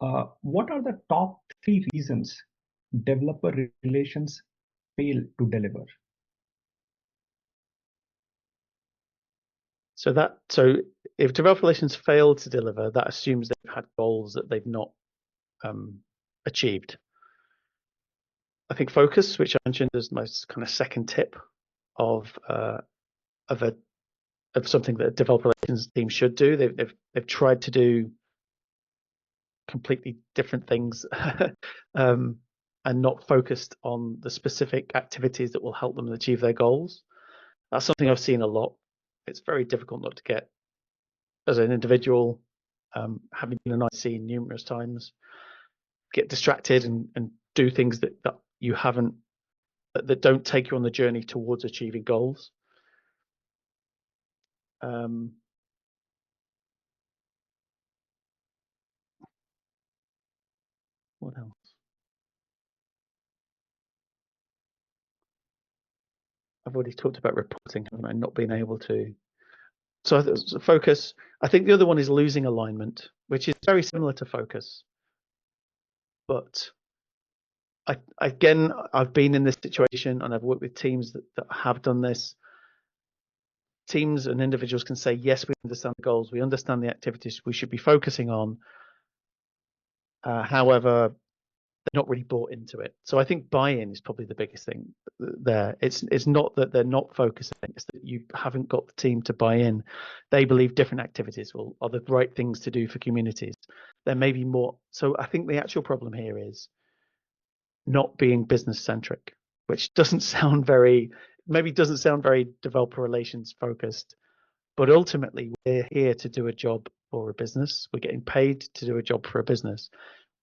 What are the top 3 reasons developer relations fail to deliver? So if developer relations fail to deliver, that assumes they've had goals that they've not achieved. I think focus, which I mentioned as my kind of second tip of something that a developer relations team should do. They've tried to do completely different things and not focused on the specific activities that will help them achieve their goals. That's something I've seen a lot. It's very difficult not to get, as an individual, having been an IC numerous times, get distracted and do things that you haven't, that don't take you on the journey towards achieving goals. What else? I've already talked about reporting, haven't I? Not being able to. So focus. I think the other one is losing alignment, which is very similar to focus. But I've been in this situation and I've worked with teams that have done this. Teams and individuals can say, yes, we understand the goals, we understand the activities we should be focusing on. However, they're not really bought into it. So I think buy-in is probably the biggest thing there. It's not that they're not focusing, it's that you haven't got the team to buy in. They believe different activities are the right things to do for communities. There may be more. So I think the actual problem here is not being business centric, which doesn't sound very developer relations focused, but ultimately we're here to do a job for a business. We're getting paid to do a job for a business.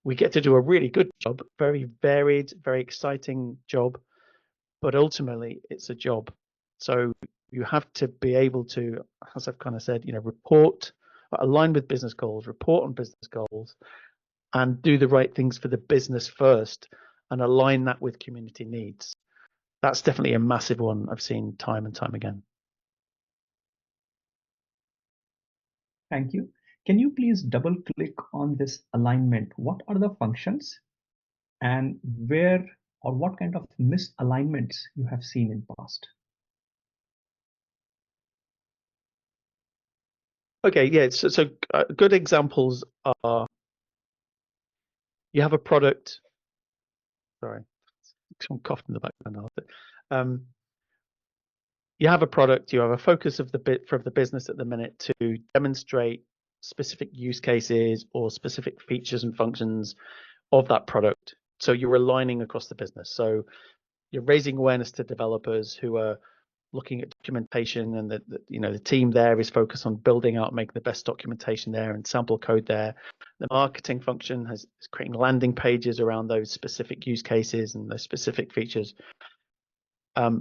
We get to do a really good job, very varied, very exciting job, but ultimately it's a job. So you have to be able to, as I've kind of said, report, align with business goals, report on business goals, and do the right things for the business first and align that with community needs. That's definitely a massive one I've seen time and time again. Thank you. Can you please double click on this alignment? What are the functions and where or what kind of misalignments you have seen in past? Okay, yeah, so good examples are, you have a product, sorry, someone coughed in the background. You have a product, you have a focus of the business at the minute to demonstrate specific use cases or specific features and functions of that product. So you're aligning across the business. So you're raising awareness to developers who are looking at documentation, and the team there is focused on building out, making the best documentation there and sample code there. The marketing function is creating landing pages around those specific use cases and those specific features.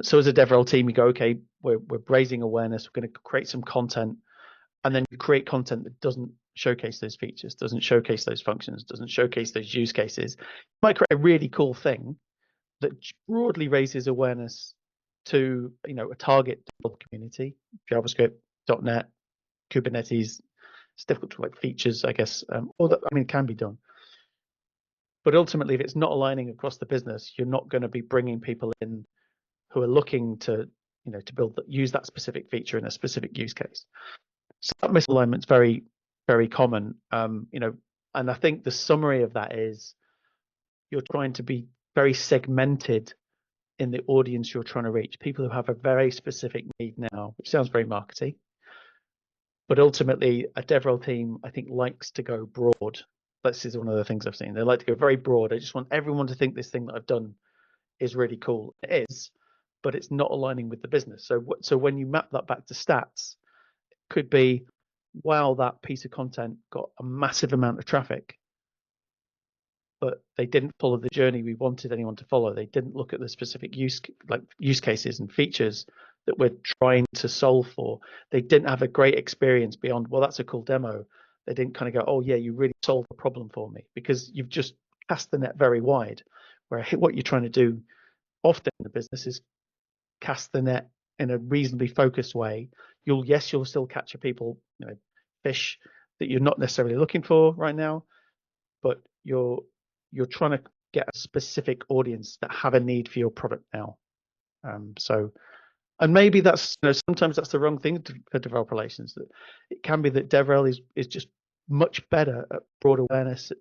So as a DevRel team, you go, okay, we're raising awareness, we're going to create some content, and then you create content that doesn't showcase those features, doesn't showcase those functions, doesn't showcase those use cases. You might create a really cool thing that broadly raises awareness to a target community, JavaScript, .NET, Kubernetes. It's difficult to features, I guess, it can be done. But ultimately, if it's not aligning across the business, you're not going to be bringing people in who are looking to use that specific feature in a specific use case. So that misalignment is very, very common. And I think the summary of that is you're trying to be very segmented in the audience you're trying to reach, people who have a very specific need now, which sounds very marketing. But ultimately, a DevRel team, I think, likes to go broad. This is one of the things I've seen. They like to go very broad. I just want everyone to think this thing that I've done is really cool. It is, but it's not aligning with the business. So when you map that back to stats, it could be, wow, that piece of content got a massive amount of traffic, but they didn't follow the journey we wanted anyone to follow. They didn't look at the specific use cases and features that we're trying to solve for. They didn't have a great experience beyond, well, that's a cool demo. They didn't kind of go, oh yeah, you really solved the problem for me, because you've just cast the net very wide. Where what you're trying to do often in the business is cast the net in a reasonably focused way. You'll still catch fish that you're not necessarily looking for right now, but you're trying to get a specific audience that have a need for your product now. And maybe that's, sometimes that's the wrong thing for developer relations. That it can be that DevRel is just much better at broad awareness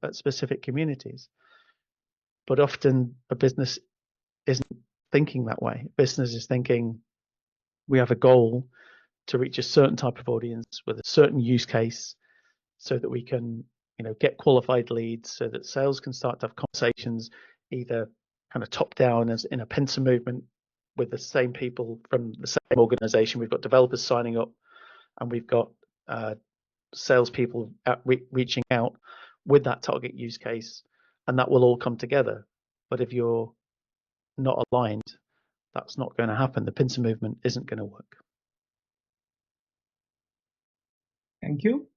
at specific communities. But often a business isn't thinking that way. Business is thinking, we have a goal to reach a certain type of audience with a certain use case, so that we can, get qualified leads, so that sales can start to have conversations, either kind of top down as in a pincer movement with the same people from the same organization. We've got developers signing up, and we've got salespeople reaching out with that target use case, and that will all come together. But if you're not aligned, that's not going to happen. The pincer movement isn't going to work. Thank you.